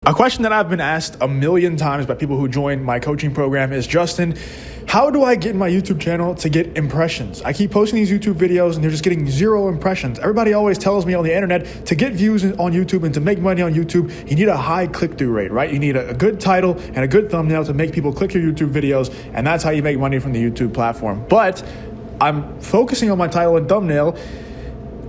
A question that I've been asked a million times by people who join my coaching program is, Justin, how do I get my YouTube channel to get impressions? I keep posting these YouTube videos and they're just getting 0 impressions. Everybody always tells me on the internet to get views on YouTube and to make money on YouTube, you need a high click-through rate, right? You need a good title and a good thumbnail to make people click your YouTube videos, and that's how you make money from the YouTube platform. But I'm focusing on my title and thumbnail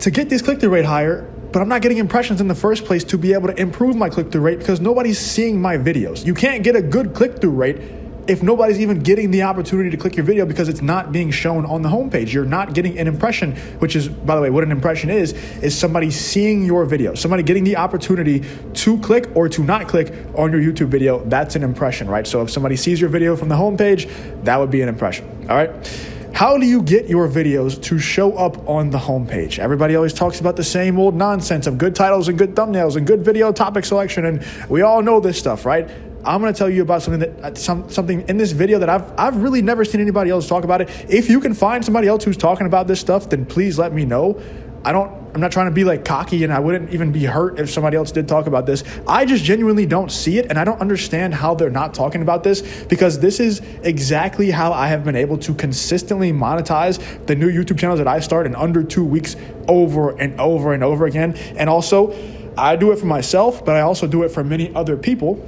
to get this click-through rate higher, but I'm not getting impressions in the first place to be able to improve my click-through rate because nobody's seeing my videos. You can't get a good click-through rate if nobody's even getting the opportunity to click your video because it's not being shown on the homepage. You're not getting an impression, which is, by the way, what an impression is somebody seeing your video, somebody getting the opportunity to click or to not click on your YouTube video. That's an impression, right? So if somebody sees your video from the homepage, that would be an impression, all right? How do you get your videos to show up on the homepage? Everybody always talks about the same old nonsense of good titles and good thumbnails and good video topic selection, and we all know this stuff, right? I'm going to tell you about something in this video that I've really never seen anybody else talk about it. If you can find somebody else who's talking about this stuff, then please let me know. I'm not trying to be like cocky, and I wouldn't even be hurt if somebody else did talk about this. I just genuinely don't see it, and I don't understand how they're not talking about this, because this is exactly how I have been able to consistently monetize the new YouTube channels that I start in under 2 weeks over and over and over again. And also, I do it for myself, but I also do it for many other people.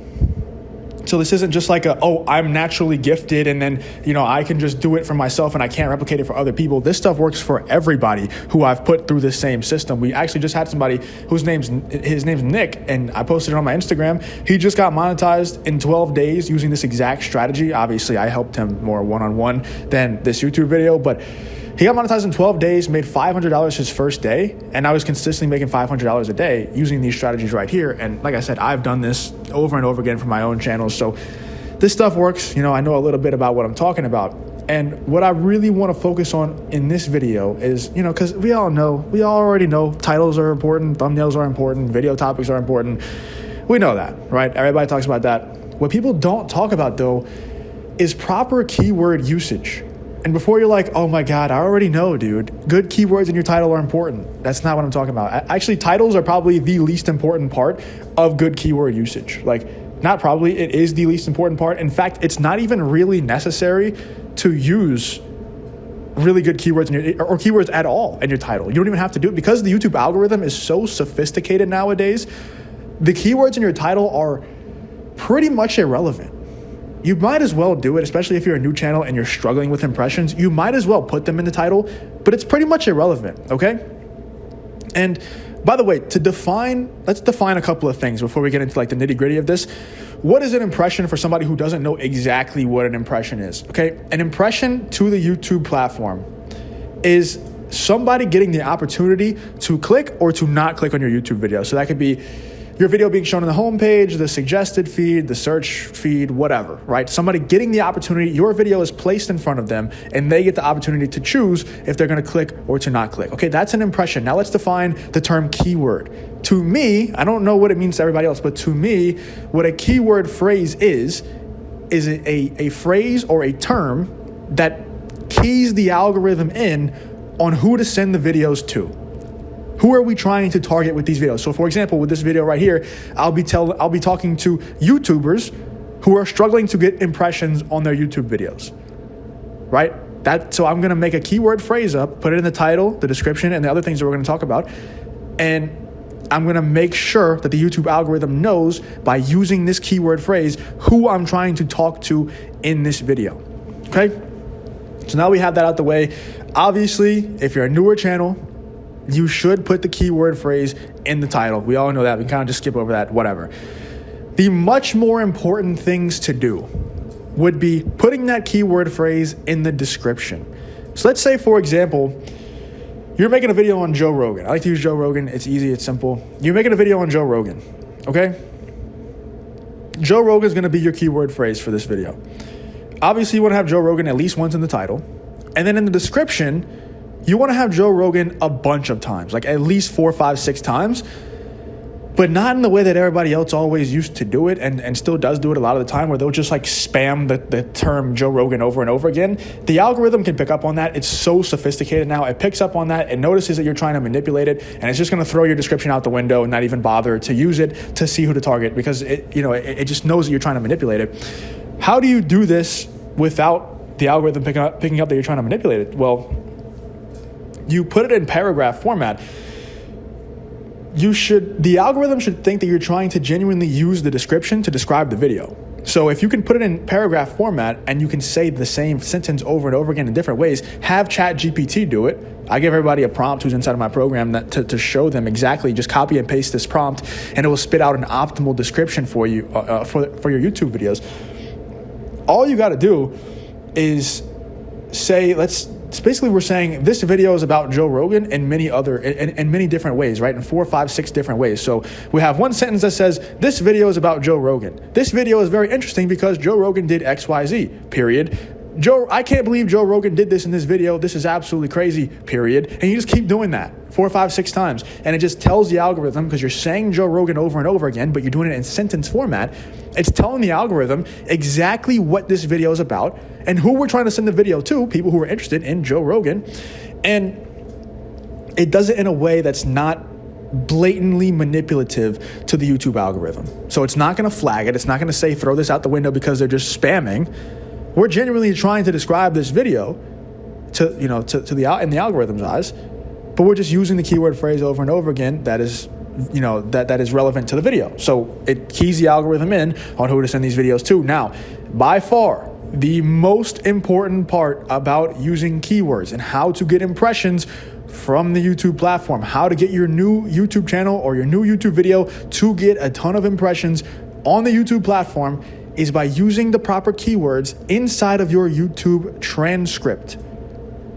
So this isn't just like I'm naturally gifted and then, I can just do it for myself and I can't replicate it for other people. This stuff works for everybody who I've put through this same system. We actually just had somebody his name's Nick, and I posted it on my Instagram. He just got monetized in 12 days using this exact strategy. Obviously, I helped him more one-on-one than this YouTube video, but he got monetized in 12 days, made $500 his first day, and I was consistently making $500 a day using these strategies right here. And like I said, I've done this over and over again for my own channels. So this stuff works. I know a little bit about what I'm talking about. And what I really want to focus on in this video is, because we all already know titles are important, thumbnails are important, video topics are important. We know that, right? Everybody talks about that. What people don't talk about, though, is proper keyword usage. And before you're like, oh my God, I already know, dude, good keywords in your title are important. That's not what I'm talking about. Actually, titles are probably the least important part of good keyword usage. Not probably, it is the least important part. In fact, it's not even really necessary to use really good keywords or keywords at all in your title. You don't even have to do it because the YouTube algorithm is so sophisticated nowadays. The keywords in your title are pretty much irrelevant. You might as well do it, especially if you're a new channel and you're struggling with impressions. You might as well put them in the title, but it's pretty much irrelevant, okay? And by the way, let's define a couple of things before we get into the nitty-gritty of this. What is an impression for somebody who doesn't know exactly what an impression is, okay? An impression to the YouTube platform is somebody getting the opportunity to click or to not click on your YouTube video. So that could be your video being shown on the homepage, the suggested feed, the search feed, whatever, right? Somebody getting the opportunity, your video is placed in front of them and they get the opportunity to choose if they're going to click or to not click. Okay, that's an impression. Now let's define the term keyword. To me, I don't know what it means to everybody else, but to me, what a keyword phrase is a phrase or a term that keys the algorithm in on who to send the videos to. Who are we trying to target with these videos? So for example, with this video right here, I'll be talking to YouTubers who are struggling to get impressions on their YouTube videos, right? So I'm going to make a keyword phrase up, put it in the title, the description, and the other things that we're going to talk about. And I'm going to make sure that the YouTube algorithm knows by using this keyword phrase who I'm trying to talk to in this video, okay? So now we have that out the way. Obviously, if you're a newer channel, you should put the keyword phrase in the title. We all know that. We can kind of just skip over that, whatever. The much more important things to do would be putting that keyword phrase in the description. So let's say, for example, you're making a video on Joe Rogan. I like to use Joe Rogan. It's easy. It's simple. You're making a video on Joe Rogan, okay? Joe Rogan is going to be your keyword phrase for this video. Obviously, you want to have Joe Rogan at least once in the title. And then in the description, you want to have Joe Rogan a bunch of times, like at least 4, 5, 6 times. but not in the way that everybody else always used to do it and still does do it a lot of the time, where they'll just like spam the term Joe Rogan over and over again. The algorithm can pick up on that. It's so sophisticated now. It picks up on that. It notices that you're trying to manipulate it, and it's just going to throw your description out the window and not even bother to use it to see who to target, because it just knows that you're trying to manipulate it. How do you do this without the algorithm picking up that you're trying to manipulate it? Well, you put it in paragraph format. The algorithm should think that you're trying to genuinely use the description to describe the video. So if you can put it in paragraph format and you can say the same sentence over and over again in different ways, have ChatGPT do it. I give everybody a prompt who's inside of my program to show them exactly, just copy and paste this prompt, and it will spit out an optimal description for you for your YouTube videos. All you got to do is say, basically we're saying this video is about Joe Rogan in many different ways, right? In 4, 5, 6 different ways. So we have one sentence that says, this video is about Joe Rogan. This video is very interesting because Joe Rogan did XYZ, period. I can't believe Joe Rogan did this in this video. This is absolutely crazy, period. And you just keep doing that 4, 5, 6 times. And it just tells the algorithm, because you're saying Joe Rogan over and over again, but you're doing it in sentence format. It's telling the algorithm exactly what this video is about and who we're trying to send the video to, people who are interested in Joe Rogan. And it does it in a way that's not blatantly manipulative to the YouTube algorithm. So it's not going to flag it. It's not going to say, throw this out the window because they're just spamming. We're genuinely trying to describe this video in the algorithm's eyes, but we're just using the keyword phrase over and over again that is relevant to the video. So it keys the algorithm in on who to send these videos to. Now, by far, the most important part about using keywords and how to get impressions from the YouTube platform, how to get your new YouTube channel or your new YouTube video to get a ton of impressions on the YouTube platform, is by using the proper keywords inside of your YouTube transcript.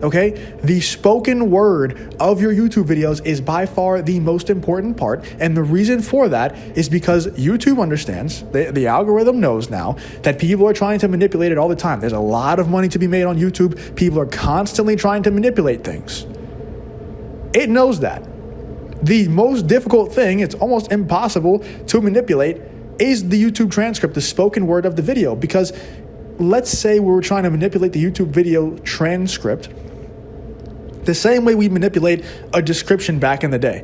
Okay? The spoken word of your YouTube videos is by far the most important part. And the reason for that is because YouTube understands, the algorithm knows now, that people are trying to manipulate it all the time. There's a lot of money to be made on YouTube. People are constantly trying to manipulate things. It knows that. The most difficult thing, it's almost impossible to manipulate, is the YouTube transcript, the spoken word of the video. Because let's say we were trying to manipulate the YouTube video transcript the same way we manipulate a description back in the day.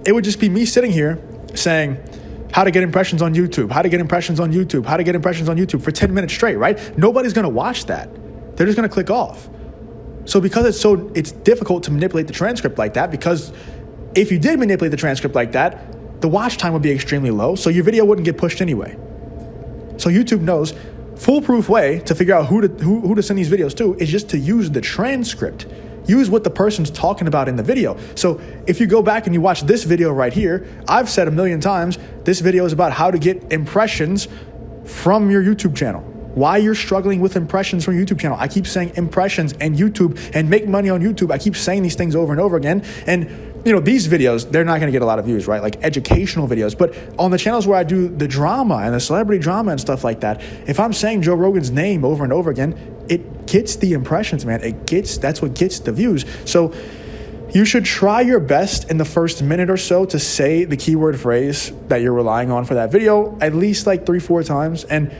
It would just be me sitting here saying, how to get impressions on YouTube, how to get impressions on YouTube, how to get impressions on YouTube for 10 minutes straight, right? Nobody's going to watch that. They're just going to click off. So because it's difficult to manipulate the transcript like that, because if you did manipulate the transcript like that, the watch time would be extremely low, so your video wouldn't get pushed anyway. So YouTube knows foolproof way to figure out who to send these videos to is just to use the transcript. Use what the person's talking about in the video. So if you go back and you watch this video right here, I've said 1,000,000 times, this video is about how to get impressions from your YouTube channel. Why you're struggling with impressions from your YouTube channel. I keep saying impressions and YouTube and make money on YouTube. I keep saying these things over and over again. And these videos, they're not going to get a lot of views, right? Like educational videos. But on the channels where I do the drama and the celebrity drama and stuff like that, if I'm saying Joe Rogan's name over and over again, it gets the impressions, man. That's what gets the views. So you should try your best in the first minute or so to say the keyword phrase that you're relying on for that video at least like 3-4 times. And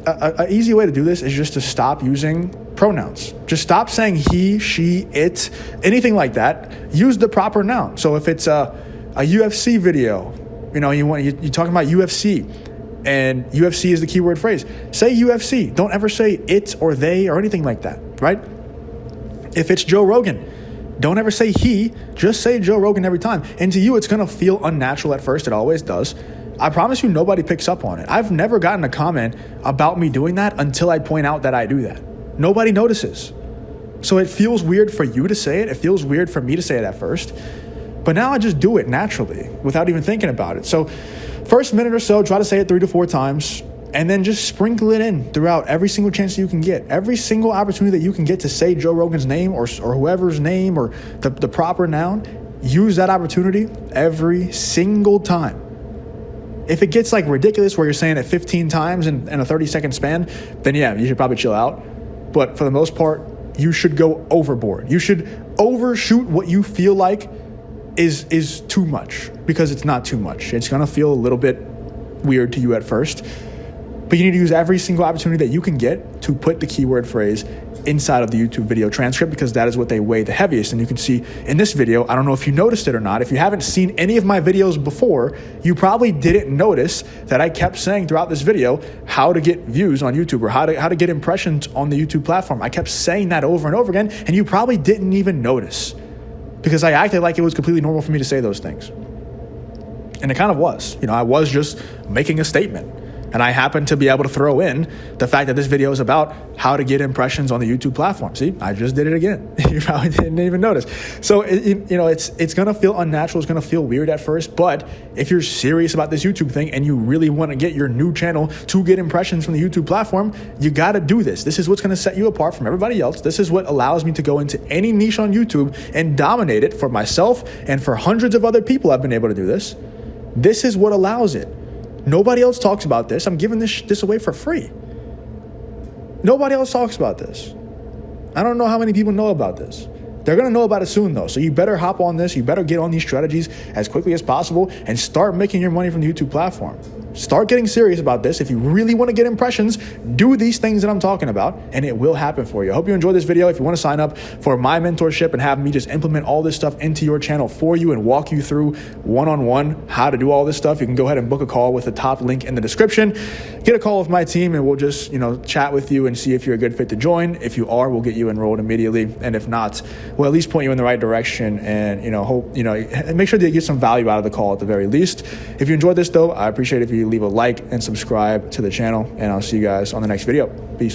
an easy way to do this is just to stop using pronouns. Just stop saying he, she, it, anything like that. Use the proper noun. So if it's a UFC video, you're talking about UFC, and UFC is the keyword phrase. Say UFC. Don't ever say it or they or anything like that, right? If it's Joe Rogan, don't ever say he. Just say Joe Rogan every time. And to you, it's going to feel unnatural at first. It always does. I promise you nobody picks up on it. I've never gotten a comment about me doing that until I point out that I do that. Nobody notices. So it feels weird for you to say it. It feels weird for me to say it at first. But now I just do it naturally without even thinking about it. So first minute or so, try to say it 3 to 4 times, and then just sprinkle it in throughout every single chance you can get. Every single opportunity that you can get to say Joe Rogan's name or whoever's name or the proper noun, use that opportunity every single time. If it gets like ridiculous where you're saying it 15 times in a 30-second span, then yeah, you should probably chill out. But for the most part, you should go overboard. You should overshoot what you feel like is too much, because it's not too much. It's going to feel a little bit weird to you at first, but you need to use every single opportunity that you can get to put the keyword phrase inside of the YouTube video transcript, because that is what they weigh the heaviest. And you can see in this video, I don't know if you noticed it or not. If you haven't seen any of my videos before, you probably didn't notice that I kept saying throughout this video how to get views on YouTube, or how to get impressions on the YouTube platform. I kept saying that over and over again, and you probably didn't even notice, because I acted like it was completely normal for me to say those things. And it kind of was. I was just making a statement. And I happen to be able to throw in the fact that this video is about how to get impressions on the YouTube platform. See, I just did it again. You probably didn't even notice. So, it's going to feel unnatural. It's going to feel weird at first. But if you're serious about this YouTube thing and you really want to get your new channel to get impressions from the YouTube platform, you got to do this. This is what's going to set you apart from everybody else. This is what allows me to go into any niche on YouTube and dominate it for myself and for hundreds of other people. I've been able to do this. This is what allows it. Nobody else talks about this. I'm giving this away for free. Nobody else talks about this. I don't know how many people know about this. They're going to know about it soon, though. So you better hop on this. You better get on these strategies as quickly as possible and start making your money from the YouTube platform. Start getting serious about this. If you really want to get impressions, do these things that I'm talking about, and it will happen for you. I hope you enjoyed this video. If you want to sign up for my mentorship and have me just implement all this stuff into your channel for you and walk you through one-on-one how to do all this stuff, you can go ahead and book a call with the top link in the description. Get a call with my team, and we'll just, chat with you and see if you're a good fit to join. If you are, we'll get you enrolled immediately. And if not, we'll at least point you in the right direction, and, make sure that you get some value out of the call at the very least. If you enjoyed this, though, I appreciate it if you leave a like and subscribe to the channel, and I'll see you guys on the next video. Peace.